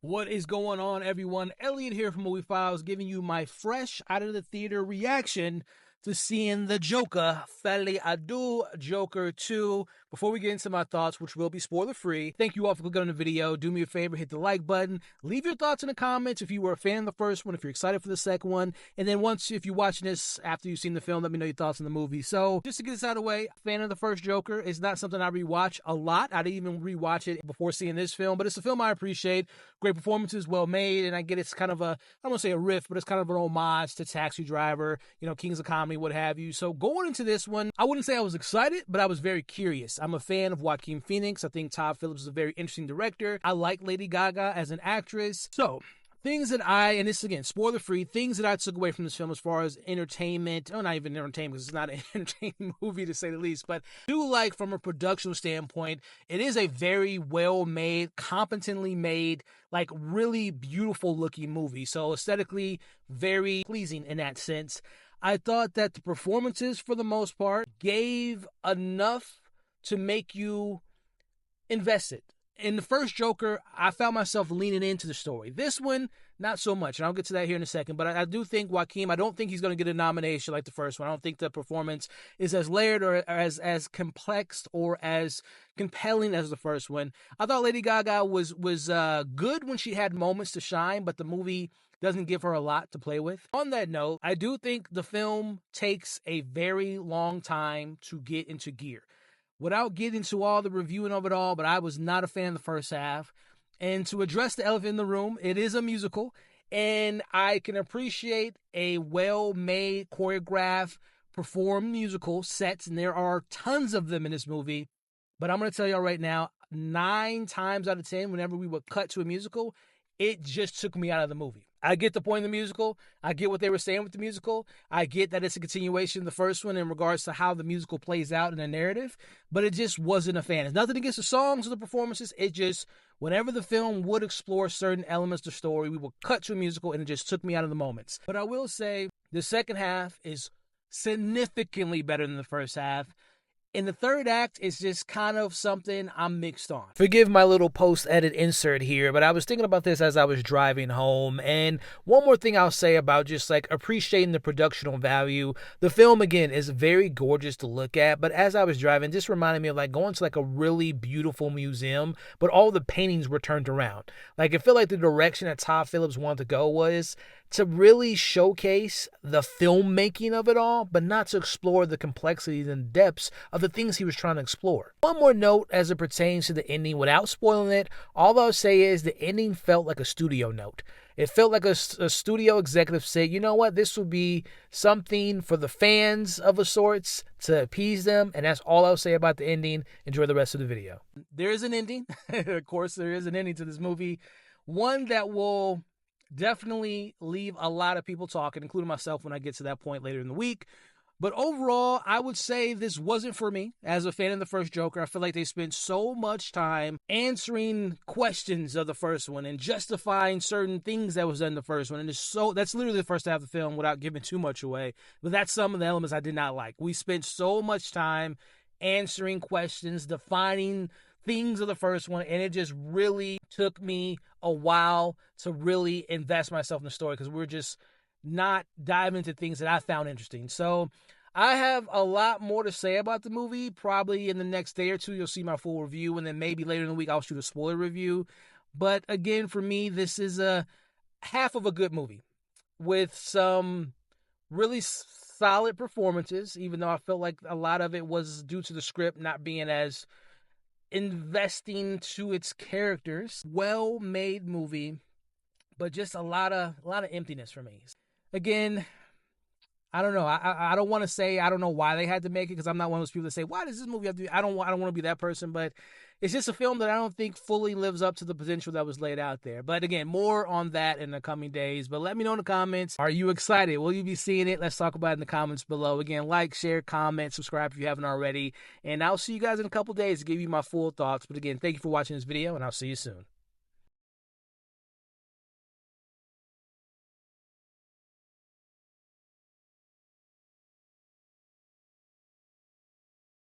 What is going on, everyone? Elliot here from MovieFiles, giving you my fresh out of the theater reaction to seeing the Joker, Folie, Joker 2. Before we get into my thoughts, which will be spoiler free, thank you all for clicking on the video. Do me a favor, hit the like button. Leave your thoughts in the comments if you were a fan of the first one, if you're excited for the second one. And then if you're watching this after you've seen the film, let me know your thoughts on the movie. So just to get this out of the way, fan of the first Joker is not something I rewatch a lot. I didn't even rewatch it before seeing this film, but it's a film I appreciate. Great performances, well made, and I get it's kind of I don't want to say a riff, but it's kind of an homage to Taxi Driver, Kings of Comedy, what have you. So going into this one, I wouldn't say I was excited, but I was very curious. I'm a fan of Joaquin Phoenix. I think Todd Phillips is a very interesting director. I like Lady Gaga as an actress. So things that and this again, spoiler free, things that I took away from this film as far as entertainment, not even entertainment because it's not an entertaining movie to say the least, but I do like from a production standpoint, it is a very well made, competently made, like really beautiful looking movie. So aesthetically, very pleasing in that sense. I thought that the performances for the most part gave enough to make you invested. In the first Joker, I found myself leaning into the story. This one, not so much, and I'll get to that here in a second, but I do think Joaquin, I don't think he's going to get a nomination like the first one. I don't think the performance is as layered or as complex or as compelling as the first one. I thought Lady Gaga was good when she had moments to shine, but the movie doesn't give her a lot to play with. On that note, I do think the film takes a very long time to get into gear. Without getting into all the reviewing of it all, but I was not a fan of the first half. And to address the elephant in the room, it is a musical, and I can appreciate a well-made, choreographed, performed musical sets, and there are tons of them in this movie. But I'm going to tell y'all right now, 9 times out of 10, whenever we would cut to a musical, it just took me out of the movie. I get the point of the musical. I get what they were saying with the musical. I get that it's a continuation of the first one in regards to how the musical plays out in the narrative, but it just wasn't a fan. It's nothing against the songs or the performances. It just, whenever the film would explore certain elements of the story, we would cut to a musical, and it just took me out of the moments. But I will say the second half is significantly better than the first half. In the third act, it's just kind of something I'm mixed on. Forgive my little post-edit insert here, but I was thinking about this as I was driving home. And one more thing I'll say about just like appreciating the productional value. The film, again, is very gorgeous to look at. But as I was driving, this reminded me of like going to like a really beautiful museum, but all the paintings were turned around. Like it felt like the direction that Todd Phillips wanted to go was to really showcase the filmmaking of it all, but not to explore the complexities and depths of the things he was trying to explore. One more note as it pertains to the ending, without spoiling it, all I'll say is the ending felt like a studio note. It felt like a studio executive said, you know what, this will be something for the fans of a sorts to appease them, and that's all I'll say about the ending. Enjoy the rest of the video. There is an ending. Of course, there is an ending to this movie. One that will definitely leave a lot of people talking, including myself when I get to that point later in the week. But overall, I would say this wasn't for me. As a fan of the first Joker, I feel like they spent so much time answering questions of the first one and justifying certain things that was done in the first one. And that's literally the first half of the film without giving too much away. But that's some of the elements I did not like. We spent so much time answering questions, defining things of the first one, and it just really took me a while to really invest myself in the story because we're just not diving into things that I found interesting. So I have a lot more to say about the movie. Probably in the next day or two, you'll see my full review, and then maybe later in the week, I'll shoot a spoiler review. But again, for me, this is a half of a good movie with some really solid performances, even though I felt like a lot of it was due to the script not being as investing to its characters. Well-made movie, but just a lot of emptiness for me. Again, I don't know. I don't want to say I don't know why they had to make it because I'm not one of those people that say, why does this movie have to be? I don't want to be that person, but it's just a film that I don't think fully lives up to the potential that was laid out there. But again, more on that in the coming days. But let me know in the comments. Are you excited? Will you be seeing it? Let's talk about it in the comments below. Again, like, share, comment, subscribe if you haven't already. And I'll see you guys in a couple days to give you my full thoughts. But again, thank you for watching this video, and I'll see you soon.